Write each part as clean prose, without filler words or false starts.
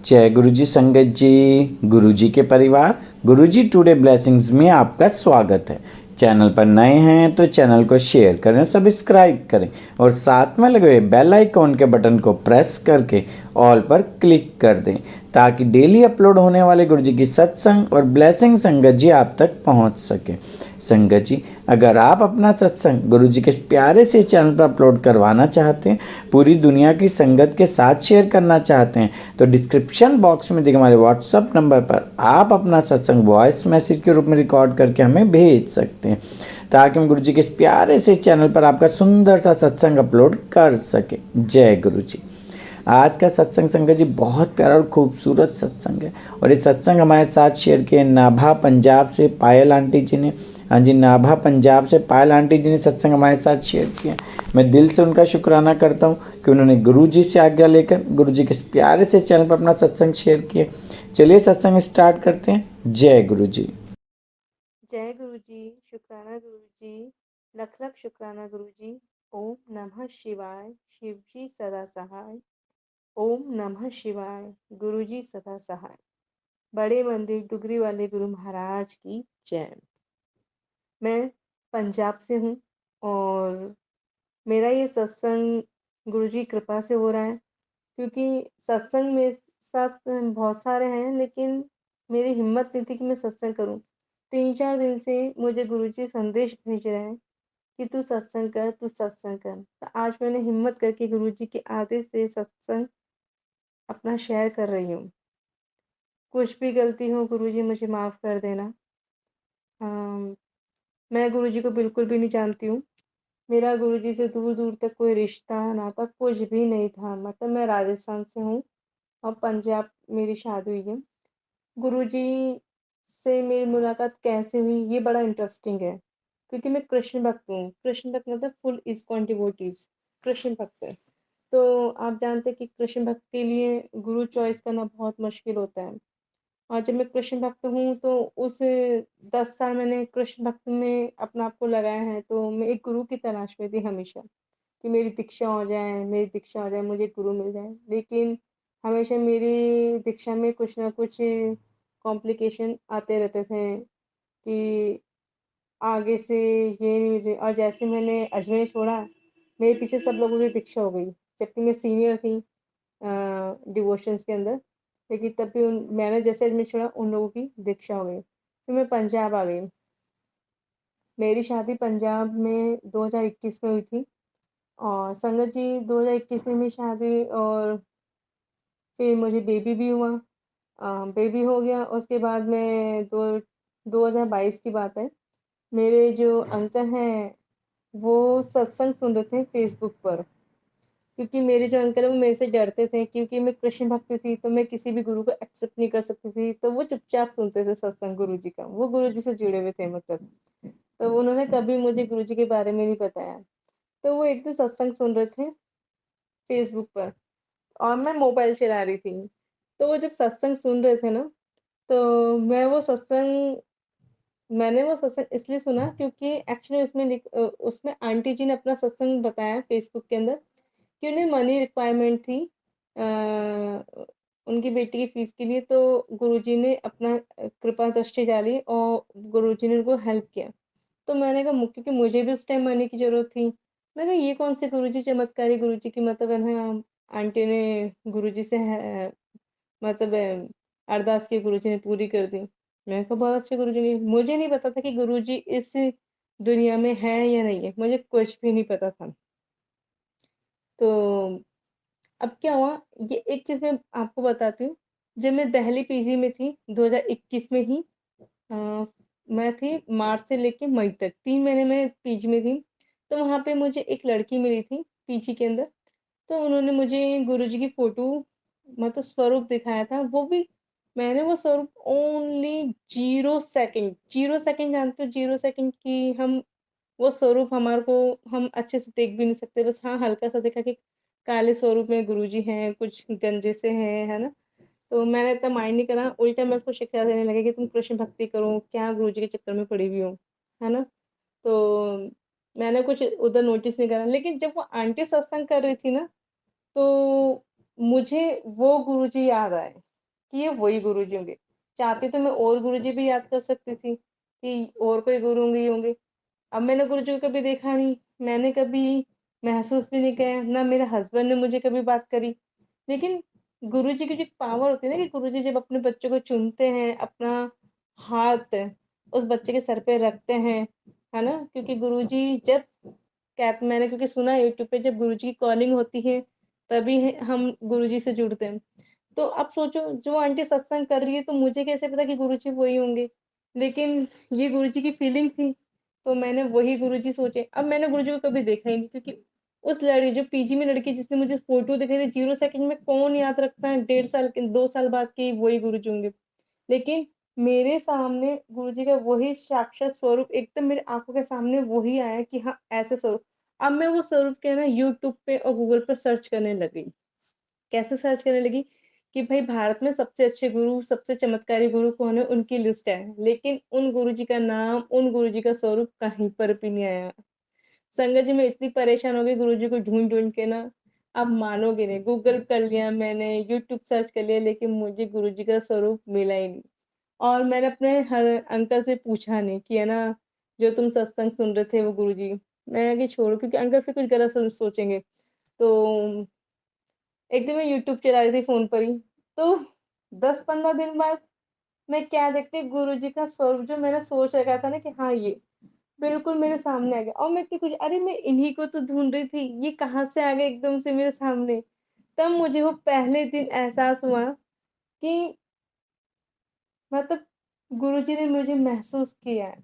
जय गुरु जी संगत जी, गुरु जी के परिवार, गुरु जी टुडे ब्लेसिंग्स में आपका स्वागत है। चैनल पर नए हैं तो चैनल को शेयर करें, सब्सक्राइब करें और साथ में लगे हुए बेल आइकॉन के बटन को प्रेस करके ऑल पर क्लिक कर दें ताकि डेली अपलोड होने वाले गुरु जी की सत्संग और ब्लेसिंग संगत जी आप तक पहुंच सके। संगत जी, अगर आप अपना सत्संग गुरु जी के प्यारे से चैनल पर अपलोड करवाना चाहते हैं, पूरी दुनिया की संगत के साथ शेयर करना चाहते हैं, तो डिस्क्रिप्शन बॉक्स में दिए हमारे व्हाट्सअप नंबर पर आप अपना सत्संग वॉइस मैसेज के रूप में रिकॉर्ड करके हमें भेज सकते हैं ताकि हम गुरु जी के इस प्यारे से चैनल पर आपका सुंदर सा सत्संग अपलोड कर सके। जय गुरु जी। आज का सत्संग संगत जी बहुत प्यारा और खूबसूरत सत्संग है और ये सत्संग हमारे साथ शेयर किए नाभा पंजाब से पायल आंटी जी ने। हाँ जी, नाभा पंजाब से पायल आंटी जी ने सत्संग हमारे साथ शेयर किया। मैं दिल से उनका शुक्राना करता हूँ कि उन्होंने गुरु जी से आज्ञा लेकर गुरु जी के इस प्यारे से चैनल पर अपना सत्संग शेयर किया। चलिए सत्संग स्टार्ट करते हैं। जय गुरु जी। जय गुरु जी, शुक्राना गुरु जी, लख लख शुक्राना गुरु जी। ओम नमः शिवाय, शिव जी सदा सहाय। ओम नमः शिवाय, गुरु जी सदा सहाय। बड़े मंदिर डुगरी वाले गुरु महाराज की जय। मैं पंजाब से हूँ और मेरा ये सत्संग गुरु जी कृपा से हो रहा है क्योंकि सत्संग में साथ बहुत सारे हैं, लेकिन मेरी हिम्मत नहीं थी कि मैं सत्संग करूं। 3-4 दिन से मुझे गुरुजी संदेश भेज रहे हैं कि तू सत्संग कर, तू सत्संग कर। तो आज मैंने हिम्मत करके गुरुजी के आदेश से सत्संग अपना शेयर कर रही हूँ। कुछ भी गलती हो गुरुजी मुझे माफ़ कर देना। मैं गुरुजी को बिल्कुल भी नहीं जानती हूँ। मेरा गुरुजी से दूर-दूर तक कोई रिश्ता, नाता कुछ भी नहीं था। मतलब मैं राजस्थान से हूँ और पंजाब मेरी शादी हुई है। गुरुजी से मेरी मुलाकात कैसे हुई ये बड़ा इंटरेस्टिंग है क्योंकि मैं कृष्ण भक्त हूँ। कृष्ण भक्त मतलब फुल इस्कॉन डिवोटीज कृष्ण भक्त है। तो आप जानते हैं कि कृष्ण भक्त के लिए गुरु चॉइस करना बहुत मुश्किल होता है। और जब मैं कृष्ण भक्त हूँ तो उस 10 साल मैंने कृष्ण भक्त में अपना आप को लगाया है, तो मैं एक गुरु की तलाश में थी हमेशा कि मेरी दीक्षा हो जाए, मेरी दीक्षा हो जाए, मुझे गुरु मिल जाए। लेकिन हमेशा मेरी दीक्षा में कुछ ना कुछ कॉम्प्लिकेशन आते रहते थे कि आगे से ये नहीं मुझे। और जैसे मैंने अजमेर छोड़ा, मेरे पीछे सब लोगों की दीक्षा हो गई, जबकि मैं सीनियर थी डिवोशंस के अंदर। लेकिन तब भी मैंने जैसे अजमेर छोड़ा उन लोगों की दीक्षा हो गई। फिर मैं पंजाब आ गई। मेरी शादी पंजाब में 2021 में हुई थी और संगत जी 2021 में मेरी शादी हुई और फिर मुझे बेबी भी हुआ। बेबी हो गया, उसके बाद मैं 2022 की बात है। मेरे जो अंकल हैं वो सत्संग सुन रहे थे फेसबुक पर, क्योंकि मेरे जो अंकल हैं वो मेरे से डरते थे क्योंकि मैं कृष्ण भक्त थी, तो मैं किसी भी गुरु को एक्सेप्ट नहीं कर सकती थी। तो वो चुपचाप सुनते थे सत्संग गुरु जी का, वो गुरु जी से जुड़े हुए थे मतलब। तो उन्होंने कभी मुझे गुरु जी के बारे में नहीं बताया। तो वो एक दिन सत्संग सुन रहे थे फेसबुक पर और मैं मोबाइल चला रही थी। तो वो जब सत्संग सुन रहे थे ना, तो मैंने वो सत्संग इसलिए सुना क्योंकि एक्चुअली उसमें आंटी जी ने अपना सत्संग बताया फेसबुक के अंदर कि उन्हें मनी रिक्वायरमेंट थी उनकी बेटी की फीस के लिए। तो गुरुजी ने अपना कृपा दृष्टि डाली और गुरुजी ने उनको हेल्प किया। तो मैंने कहा क्योंकि मुझे भी उस टाइम मनी की ज़रूरत थी। मैंने कहा ये कौन से गुरुजी चमत्कारी गुरुजी की मतलब है ना, आंटी ने गुरुजी से मतलब अरदास की गुरुजी ने पूरी कर दी। मैंने कहा बहुत अच्छे गुरुजी ने। मुझे नहीं पता था कि गुरुजी इस दुनिया में है या नहीं है, मुझे कुछ भी नहीं पता था। तो अब क्या हुआ, ये एक चीज़ मैं आपको बताती हूँ। जब मैं दिल्ली पीजी में थी 2021 में ही, अ, मैं थी मार्च से लेके मई तक 3 महीने मैं पीजी में थी। तो वहाँ पे मुझे एक लड़की मिली थी पीजी के अंदर। तो उन्होंने मुझे गुरुजी की फ़ोटो मतलब स्वरूप दिखाया था। वो भी मैंने वो स्वरूप ओनली 0 सेकंड जानते हो 0 सेकंड की हम वो स्वरूप हमारे को हम अच्छे से देख भी नहीं सकते। बस हाँ, हल्का-सा देखा कि काले स्वरूप में गुरुजी हैं, कुछ गंजे से हैं, है ना? तो मैंने इतना माइंड नहीं करा, उल्टा मैं उसको शिक्षा देने लगी कि तुम कृष्ण भक्ति करो, क्या गुरुजी के चक्कर में पड़ी हुई हो, है ना? तो मैंने कुछ उधर नोटिस नहीं करा। लेकिन जब वो आंटी सत्संग कर रही थी ना, तो मुझे वो गुरुजी याद आए। कि ये वही गुरुजी होंगे। चाहती तो मैं और गुरुजी भी याद कर सकती थी कि और कोई गुरु होंगे। अब मैंने गुरुजी को कभी देखा नहीं, मैंने कभी महसूस भी नहीं किया, ना मेरे हस्बैंड ने मुझे कभी बात करी। लेकिन गुरुजी की जो एक पावर होती है ना कि गुरुजी जब अपने बच्चों को चुनते हैं, अपना हाथ उस बच्चे के सर पे रखते हैं, है ना? क्योंकि गुरुजी जब कहते मैंने क्योंकि सुना है यूट्यूब पे जब गुरुजी की कॉलिंग होती है, तभी हम गुरुजी से जुड़ते हैं। तो अब सोचो जो आंटी सत्संग कर रही है तो मुझे कैसे पता कि गुरुजी वही होंगे? लेकिन ये गुरुजी की फीलिंग थी, तो मैंने वही गुरुजी सोचे। अब मैंने गुरुजी को कभी देखा ही नहीं क्योंकि उस लड़ी जो पीजी में लड़की जिसने मुझे फ़ोटो दिखाई थी 0 सेकंड में कौन याद रखता है 1.5 साल के 2 साल बाद कि वही गुरुजी होंगे। लेकिन मेरे सामने गुरुजी का वही साक्षात स्वरूप एकदम मेरी आँखों के सामने वही आया कि हाँ, ऐसे स्वरूप। अब मैं वो स्वरूप क्या है ना यूट्यूब पे और गूगल पे सर्च करने लगी। कैसे सर्च करने लगी कि भाई भारत में सबसे अच्छे गुरु, सबसे चमत्कारी गुरु कौन है, उनकी लिस्ट है। लेकिन उन गुरुजी का नाम, उन गुरुजी का स्वरूप कहीं पर भी नहीं आया। संगत जी मैं इतनी परेशान हो गई गुरुजी को ढूँढ-ढूँढ के ना, आप मानोगे नहीं, गूगल कर लिया मैंने, यूट्यूब सर्च कर लिया लेकिन मुझे गुरुजी का स्वरूप मिला ही नहीं। और मैंने अपने अंकल से पूछा नहीं कि है ना, जो तुम सत्संग सुन रहे थे वो गुरुजी। मैंने कहा कि छोड़ो क्योंकि अंकल फिर कुछ गलत सोचेंगे। तो एक दिन मैं यूट्यूब चला रही थी फ़ोन पर ही, तो 10-15 दिन बाद मैं क्या देखती गुरुजी का स्वरूप जो मैंने सोच रखा था ना कि हाँ ये, बिल्कुल मेरे सामने आ गया और मैं इतनी खुश अरे मैं इन्हीं को तो ढूँढ रही थी, ये कहाँ से आ गए एकदम से मेरे सामने। तब मुझे वो पहले दिन एहसास हुआ कि मतलब गुरुजी ने मुझे महसूस किया है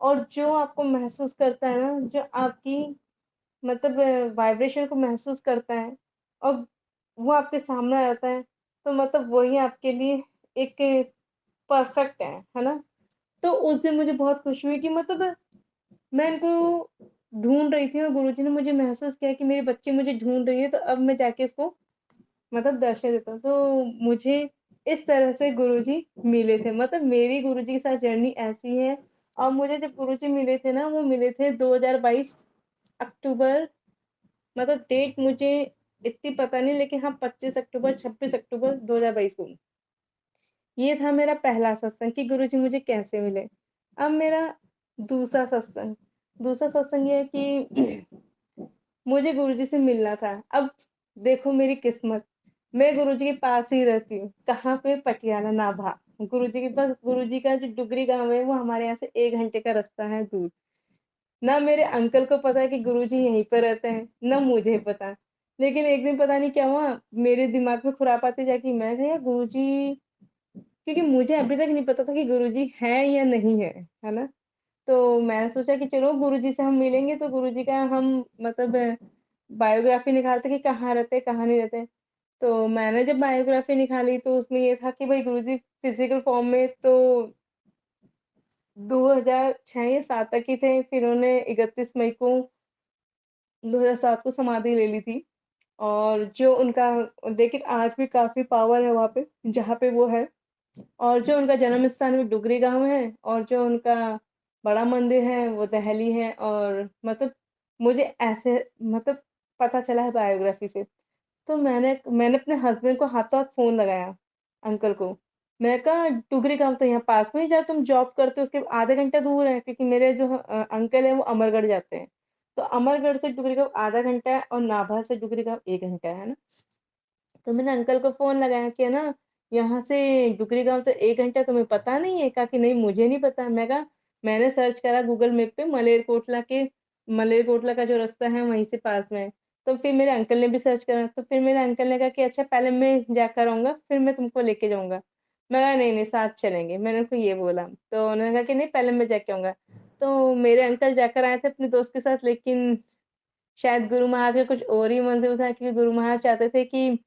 और जो आपको महसूस करता है ना, जो आपकी मतलब वाइब्रेशन को महसूस करता है और वो आपके सामने आ जाता है, तो मतलब वही आपके लिए एक परफेक्ट है ना? तो उस दिन मुझे बहुत खुशी हुई कि मतलब मैं इनको ढूँढ रही थी और गुरुजी ने मुझे महसूस किया कि मेरी बच्ची मुझे ढूँढ रही है, तो अब मैं जाके इसको मतलब दर्शन देता हूँ। तो मुझे इस तरह से गुरुजी मिले थे, मतलब मेरी गुरुजी के साथ जर्नी ऐसी है और मुझे जब गुरुजी मिले थे ना, वो मिले थे 2022 अक्टूबर मतलब डेट मुझे इतनी पता नहीं लेकिन हाँ 25 अक्टूबर 26 अक्टूबर 2022 को। ये था मेरा पहला सत्संग कि गुरुजी मुझे कैसे मिले। अब मेरा दूसरा सत्संग, दूसरा सत्संग ये है कि मुझे गुरुजी से मिलना था। अब देखो मेरी किस्मत, मैं गुरुजी के पास ही रहती हूँ। कहाँ पे? पटियाला नाभा। गुरुजी के पास गुरुजी का जो डुगरी गाँव है वो हमारे यहाँ से 1 घंटे का रास्ता है दूर। ना मेरे अंकल को पता है कि गुरुजी यहीं पे रहते हैं, ना मुझे पता। लेकिन एक दिन पता नहीं क्या हुआ, मेरे दिमाग में खुरापाती जागी, मैं कहा यार गुरुजी क्योंकि मुझे अभी तक नहीं पता था कि गुरुजी हैं या नहीं है, है ना? तो मैंने सोचा कि चलो गुरुजी से हम मिलेंगे तो गुरुजी का हम मतलब बायोग्राफी निकालते कि कहाँ रहते हैं, कहाँ नहीं रहते। तो मैंने जब बायोग्राफी निकाली तो उसमें ये था कि भाई गुरुजी फिज़िकल फॉर्म में तो 2006 या 7 तक ही थे, फिर उन्होंने 31 मई को 2007 को समाधि ले ली थी। और जो उनका लेकिन आज भी काफ़ी पावर है वहाँ पे, जहाँ पे वो है। और जो उनका जन्म स्थान है वो डुगरी गाँव है और जो उनका बड़ा मंदिर है वो दहली है और मतलब मुझे ऐसे मतलब पता चला है बायोग्राफी से। तो मैंने अपने हस्बैंड को हाथों-हाथ फ़ोन लगाया, अंकल को। मैंने कहा डुगरी गाँव तो यहाँ पास में ही जहाँ तुम जॉब करते हो उसके आधे घंटे दूर है क्योंकि मेरे जो अंकल हैं वो अमरगढ़ जाते हैं। तो अमरगढ़ से डुगरी गाँव आधा घंटा है और नाभा से डुगरी गाँव 1 घंटा है ना? तो मैंने अंकल को फ़ोन लगाया कि है ना, यहाँ से डुगरी गाँव तो 1 घंटा तुम्हें पता नहीं है? कहा कि नहीं मुझे नहीं पता। मैं कहा मैंने सर्च करा गूगल मैप पे मलेरकोटला का जो रास्ता है वहीं से पास में है। तो फिर मेरे अंकल ने भी सर्च करा, तो फिर मेरे अंकल ने कहा कि अच्छा पहले मैं जाकर आऊँगा, फिर मैं तुमको लेके जाऊँगा। मैं कहा नहीं, नहीं साथ चलेंगे, मैंने उनको ये बोला। तो उन्होंने कहा कि नहीं पहले मैं जाके आऊँगा। तो मेरे अंकल जाकर आए थे अपने दोस्त के साथ लेकिन शायद गुरु महाराज का कुछ और ही मंज़ूर था क्योंकि गुरु महाराज चाहते थे कि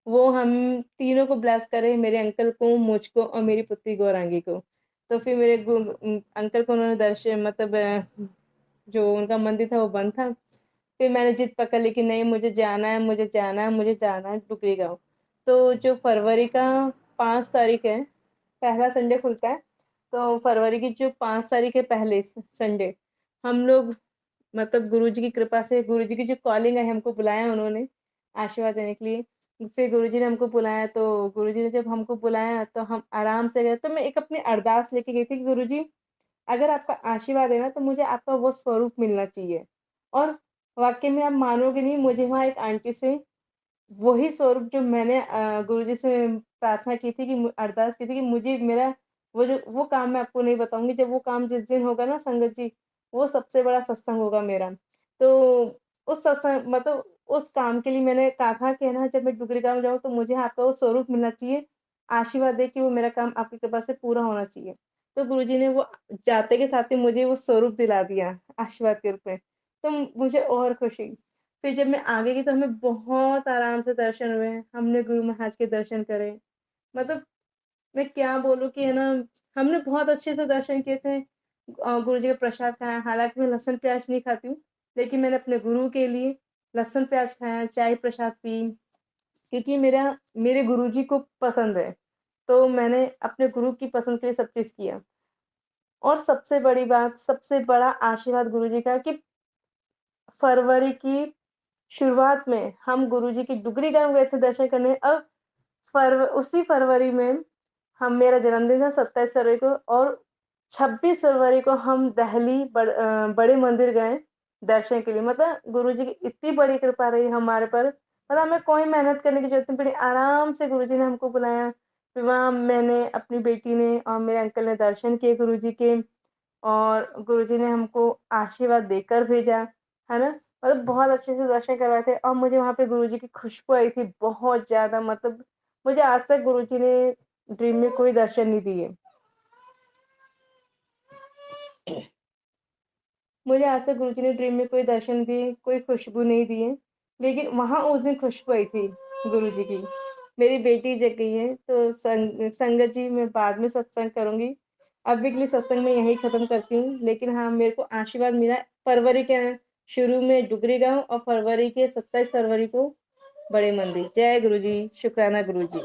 वो हम तीनों को ब्लेस करें, मेरे अंकल को, मुझको और मेरी पुत्री गौरांगी को। तो फिर मेरे अंकल को उन्होंने दर्शन मतलब जो उनका मंदिर था वो बंद था। फिर मैंने जिद पकड़ ली कि नहीं मुझे जाना है, मुझे जाना है, मुझे जाना है डुगरी गाँव। तो जो फरवरी का 5 तारीख है, पहला संडे खुलता है, तो फरवरी की जो 5 तारीख है पहले संडे, हम लोग मतलब गुरुजी की कृपा से गुरुजी की जो कॉलिंग है हमको बुलाया उन्होंने आशीर्वाद देने के लिए। फिर गुरुजी ने हमको बुलाया, तो गुरुजी ने जब हमको बुलाया तो हम आराम से गए। तो मैं एक अपनी अरदास लेके गई थी कि गुरुजी, अगर आपका आशीर्वाद है ना, तो मुझे आपका वो स्वरूप मिलना चाहिए। और वाक़ई में आप मानोगे नहीं, मुझे वहाँ एक आंटी से वही स्वरूप जो मैंने गुरुजी से प्रार्थना की थी, कि अरदास की थी कि मुझे मेरा वो काम मैं आपको नहीं बताऊँगी, जब वो काम जिस दिन होगा ना संगत जी, वो सबसे बड़ा सत्संग होगा मेरा। तो उस सत्संग मतलब उस काम के लिए मैंने कहा था कि है ना, जब मैं डुगरी गाँव जाऊँ तो मुझे आपका वो स्वरूप मिलना चाहिए। आशीर्वाद दें कि वो मेरा काम आपकी कृपा से पूरा होना चाहिए। तो गुरुजी ने वो जाते के साथ ही मुझे वो स्वरूप दिला दिया आशीर्वाद के रूप में। तो मुझे और खुशी। फिर जब मैं आगे गई तो हमें बहुत आराम से दर्शन हुए। हमने गुरु महाराज के दर्शन करे। मतलब मैं क्या बोलूँ कि है ना, हमने बहुत अच्छे से दर्शन किए थे। गुरुजी का प्रसाद खाया, हालाँकि मैं लहसुन प्याज़ नहीं खाती हूँ, लेकिन मैंने अपने गुरु के लिए लहसुन प्याज़ खाया, चाय प्रसाद पी, क्योंकि मेरे गुरुजी को पसंद है। तो मैंने अपने गुरु की पसंद के लिए सब चीज़ किया। और सबसे बड़ी बात, सबसे बड़ा आशीर्वाद गुरुजी का कि फरवरी की शुरुआत में हम गुरुजी की डुगरी गाँव गए थे दर्शन करने। अब उसी फरवरी में हम मेरा जन्मदिन था 27 फरवरी को, और 26 फरवरी को हम दिल्ली बड़े मंदिर गए दर्शन के लिए। मतलब गुरुजी की इतनी बड़ी कृपा रही हमारे पर, मतलब हमें कोई मेहनत करने की ज़रूरत नहीं पड़ी। आराम से गुरुजी ने हमको बुलाया। फिर वहाँ मैंने, अपनी बेटी ने और मेरे अंकल ने दर्शन किए गुरुजी के, और गुरुजी ने हमको आशीर्वाद देकर भेजा, है ना? मतलब बहुत अच्छे से दर्शन करवाए थे, और मुझे वहाँ पे गुरुजी की खुशबू आई थी बहुत ज़्यादा। मतलब मुझे आज तक गुरुजी ने ड्रीम में कोई दर्शन नहीं दिए। मुझे आज तक गुरुजी ने ड्रीम में कोई दर्शन दिए, कोई खुशबू नहीं दिए, लेकिन वहाँ उस दिन खुशबू आई थी गुरुजी की। मेरी बेटी जग गई है, तो संगत जी मैं बाद में सत्संग करूँगी। अभी के लिए सत्संग मैं यहीं ख़त्म करती हूँ, लेकिन हाँ, मेरे को आशीर्वाद मिला फरवरी के शुरू में डुगरी गाँव, और फरवरी के 27 फरवरी को बड़े मंदिर। जय गुरुजी, शुक्राना गुरुजी।